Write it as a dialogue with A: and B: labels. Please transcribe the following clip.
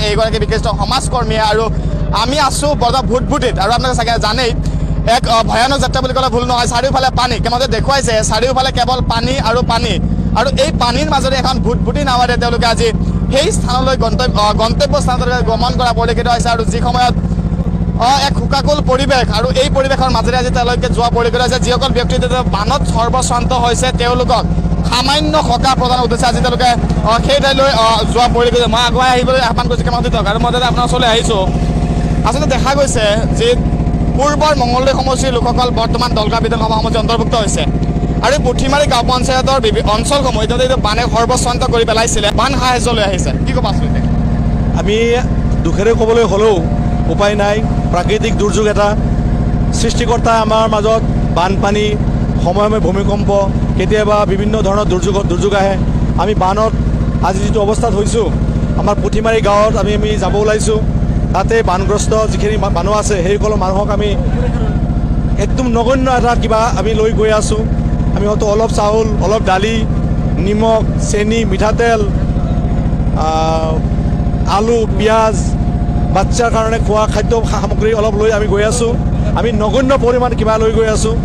A: এইগৰাকী বিশিষ্ট সমাজকৰ্মী আৰু আমি আছোঁ বৰদোৱা ভুটভুটিত আৰু আপোনালোকে চাগে জানেই এক ভয়ানক যাত্ৰা বুলি ক'লে ভুল নহয় চাৰিওফালে পানী কেনেকৈ দেখুৱাইছে চাৰিওফালে কেৱল পানী আৰু এই পানীৰ মাজতে এখন ভুটভুটি নাৱেৰে তেওঁলোকে আজি সেই স্থানলৈ গন্তব্য স্থানলৈ গমন কৰা পৰিলক্ষিত হৈছে আৰু যি সময়ত এক শোকাকুল পৰিৱেশ আৰু এই পৰিৱেশৰ মাজেৰে আজি তেওঁলোকে যোৱা পৰিলক্ষিত হৈছে যিসকল ব্যক্তি বানত সৰ্বশ্ৰান্ত হৈছে তেওঁলোকক সামান্য সকাহ প্ৰদান উদ্দেশ্যে আজি তেওঁলোকে সেই ঠাইলৈ যোৱা পৰিলক্ষিত মই আগুৱাই আহিবলৈ আহ্বান কৰিছোঁ কেমাতি টকা আৰু মই তাতে আপোনাৰ ওচৰলৈ আহিছোঁ আচলতে দেখা গৈছে যে পূৰ্বৰ মঙলদৈ সমষ্টিৰ লোকসকল বৰ্তমান দলগা বিধানসভা সমষ্টি অন্তৰ্ভুক্ত হৈছে আৰু পুঠিমাৰী গাঁও পঞ্চায়তৰ অঞ্চলসমূহ ইতিমধ্যে বানে সৰ্বশ্ৰান্ত কৰি পেলাইছিলে বান সাহায্য লৈ আহিছে কি ক'ব আচলতে
B: আমি দুখেৰে ক'বলৈ হ'লেও উপায় নাই প্ৰাকৃতিক দুৰ্যোগ এটা সৃষ্টিকৰ্তা আমাৰ মাজত বানপানী সময়ে ভূমিকম্প কেতিয়াবা বিভিন্ন ধৰণৰ দুৰ্যোগ আহে আমি বানত আজি যিটো অৱস্থাত হৈছোঁ আমাৰ পুঠিমাৰী গাঁৱত আমি যাব ওলাইছোঁ তাতে বানগ্ৰস্ত যিখিনি মানুহ আছে সেইসকল মানুহক আমি একদম নগণ্য এটা কিবা আমি লৈ গৈ আছোঁ আমি হয়তো অলপ চাউল অলপ দালি নিমখ চেনি মিঠাতেল আলু পিঁয়াজ বাচ্চাৰ কাৰণে খোৱা খাদ্য সামগ্ৰী অলপ লৈ আমি গৈ আছোঁ আমি নগণ্য পৰিমাণ কিবা লৈ গৈ আছোঁ